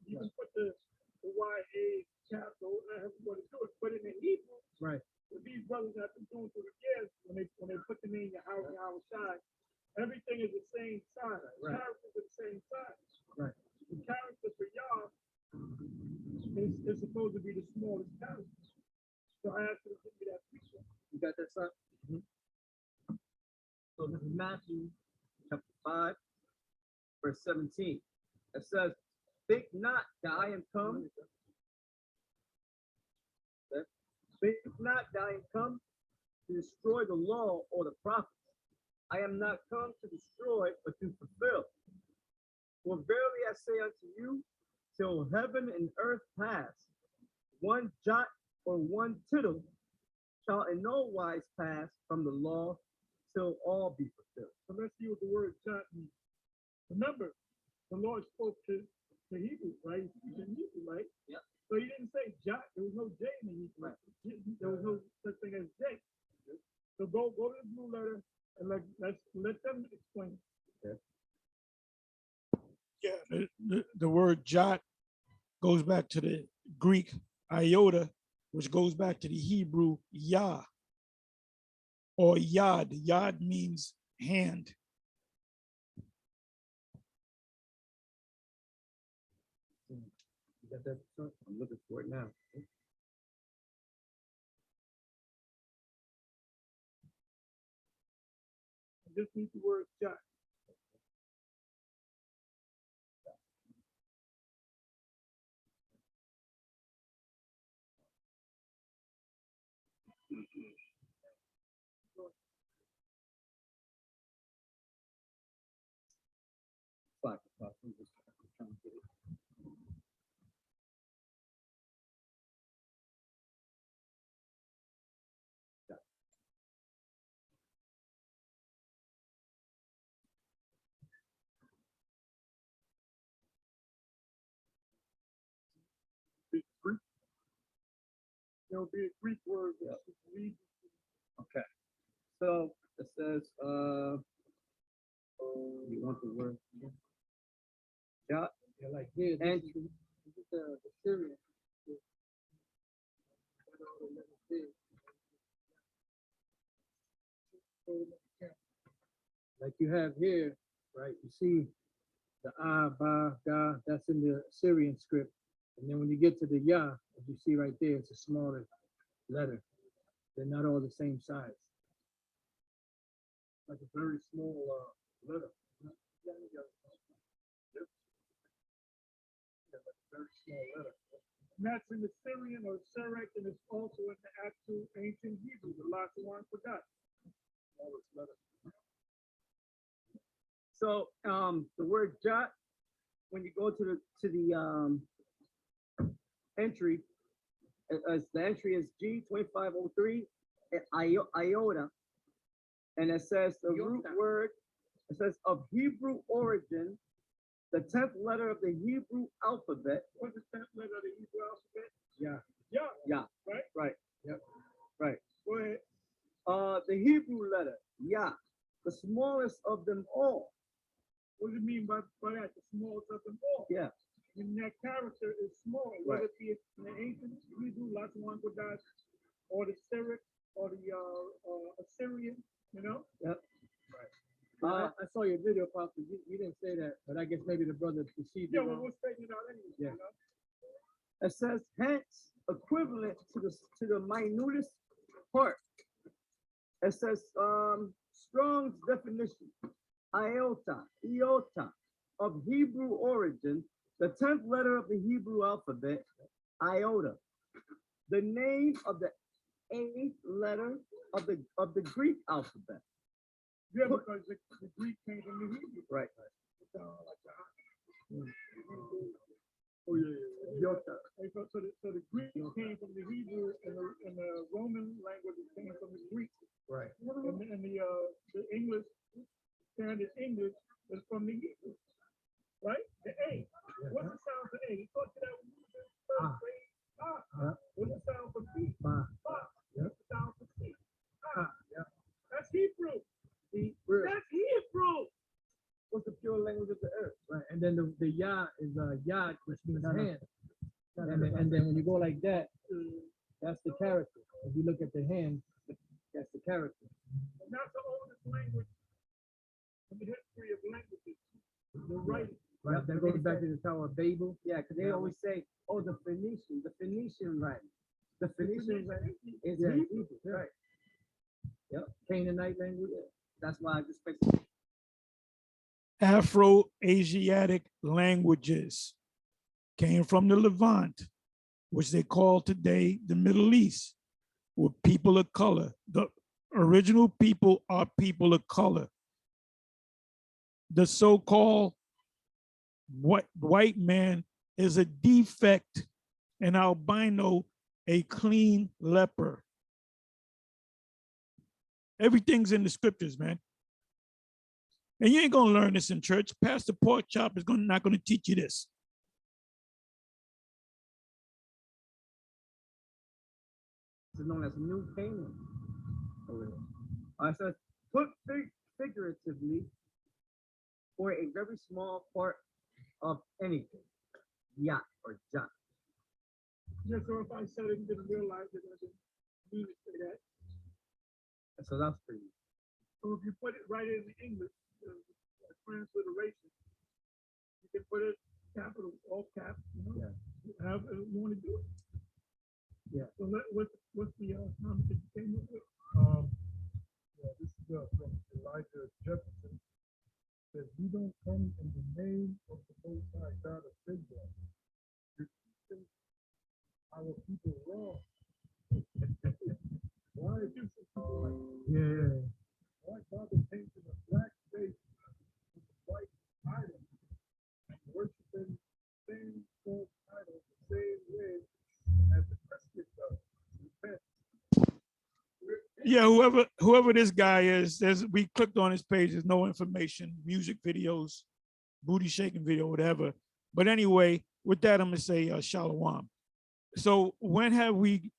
S3: YA capital, what to do it. But in the Hebrew,
S2: Right.
S3: what these brothers have been doing through the years, when they put the name Yahweh side, everything is the same size.
S2: Right.
S3: Characters are the same size.
S2: Right.
S3: The character for Yah is supposed to be the smallest character. So I asked you to give me that picture.
S2: You got that, son? So this is Matthew chapter 5, verse 17. It says, think not that I am come. Think not that I am come to destroy the law or the prophets. I am not come to destroy, but to fulfill. For verily I say unto you, till heaven and earth pass, one jot or one tittle shall in no wise pass from the law till all be fulfilled.
S3: So let's see what the word jot means. Remember, the Lord spoke to Hebrew, right? He speaks in Hebrew, right?
S2: Yep.
S3: So he didn't say jot. There was no J in the Hebrew.
S2: Right.
S3: There was no such thing as J. So go to the blue letter and let them explain.
S1: Yeah, the word jot goes back to the Greek iota, which goes back to the Hebrew yah or yad. Yad means hand.
S2: You got that, son? I'm looking for it now.
S3: Just need the word jot.
S2: Fuck, I'm just trying to get it.
S3: It's Greek. There'll be a Greek word that read.
S2: Okay. So it says, you want the word? Jot.
S3: Yeah, like here,
S2: And
S3: this is the Syrian. Like you have here, right? You see the ba, da, that's in the Syrian script. And then when you get to the ya, as you see right there, it's a smaller letter. They're not all the same size. Like a very small letter. And that's in the Syrian or Syriac, and it's also in the actual ancient Hebrew, the last one forgot.
S5: So, the word jot, when you go to the entry, the entry is G2503 iota, and it says the root word, it says of Hebrew origin, the 10th letter of the Hebrew alphabet.
S3: What's the 10th letter of the Hebrew alphabet?
S5: Yeah.
S3: Yeah,
S5: Yeah.
S3: right?
S5: Right. Yep. Right.
S3: Go ahead.
S5: The Hebrew letter, yeah, the smallest of them all.
S3: What do you mean by that? The smallest of them all?
S5: Yeah.
S3: And that character is small,
S5: Right.
S3: whether it be in the ancient Hebrew, last one forgot, or the Syriac, or the Assyrian, you know?
S5: Yep.
S2: I saw your video, Pastor. You didn't say that, but I guess maybe the brother perceived
S3: Yeah,
S2: it
S3: well,
S2: wrong.
S3: we'll straighten it out anyway,
S2: Yeah.
S3: you know?
S5: It says hence equivalent to the minutest part. It says Strong's definition, iota of Hebrew origin, the 10th letter of the Hebrew alphabet, iota. The name of the 8th letter of the Greek alphabet.
S3: Yeah, because the Greek came from the Hebrew.
S5: Right.
S3: Like that. Oh, yeah.
S5: Iota.
S3: And so the Greek came from the Hebrew, and the Roman language came from the Greek.
S5: Right.
S3: And the English, standard English, is from the Hebrew. Right? The A. What's the sound for A? You taught you that when you was in first grade. What's the sound for B? Ba. What's the sound for C? That's Hebrew. That's Hebrew.
S5: What's the pure language of the earth?
S2: Right, and then the yah is yad, which means hand. And then when you go like that, that's the character. If you look at the hand, that's the character.
S3: And that's the oldest language in the history of languages. The writing.
S2: Right, that goes back to the Tower of Babel.
S5: Yeah, because they always say, oh, the Phoenician writing. The Phoenician writing is
S2: Yeah.
S5: Hebrew, right?
S2: Yep, Canaanite language.
S5: That's why I just fixed.
S1: Afro-Asiatic languages came from the Levant, which they call today the Middle East, with people of color. The original people are people of color. The so-called white man is a defect, an albino, a clean leper. Everything's in the scriptures, man. And you ain't gonna learn this in church. Pastor Porkchop is not gonna teach you this.
S5: It's known as New Canaan. I said, put figuratively for a very small part of anything. Yacht or jot.
S3: Yeah, so if I said it and didn't realize it, I didn't mean to say that.
S5: So that's pretty.
S3: So if you put it right in English, transliteration, you can put it capital, all caps, you know, however you want to do it.
S2: Yeah.
S3: So what's the comment that you came up with?
S6: Yeah, this is from Elijah Jefferson. Says, we don't come in the name of the Most High God of Israel. You're teaching our people wrong. Why is this people like,
S2: Yeah.
S6: why bother painting a black face with a white idol and worshiping the same false idol the same way as the Christians does? Repent.
S1: Yeah, whoever this guy is, we clicked on his page, there's no information, music videos, booty shaking video, whatever. But anyway, with that, I'm gonna say shalom. So when have we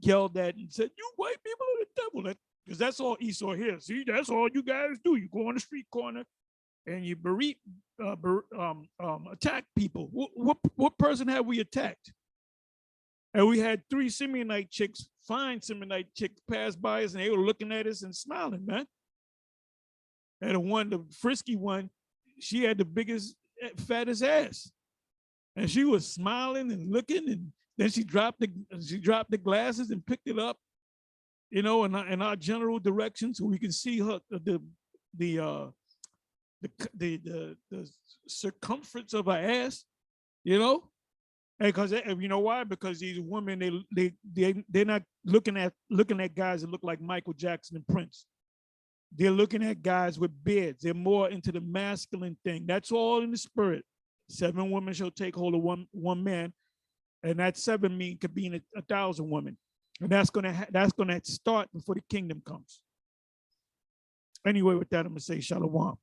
S1: yelled at and said, you white people are the devil? Because that's all Esau here. See, that's all you guys do. You go on the street corner and you attack people. What person have we attacked? And we had 3 Simeonite chicks, fine Simeonite chicks, pass by us, and they were looking at us and smiling, man. And the frisky one, she had the biggest, fattest ass, and she was smiling and looking, and then she dropped the glasses and picked it up, you know, in our general direction, so we can see her the circumference of her ass, you know. Because you know why? Because these women, they're not looking at guys that look like Michael Jackson and Prince. They're looking at guys with beards. They're more into the masculine thing. That's all in the spirit. 7 women shall take hold of one man, and that 7 mean could be in 1,000 women, and that's gonna start before the kingdom comes. Anyway, with that, I'm gonna say shalom.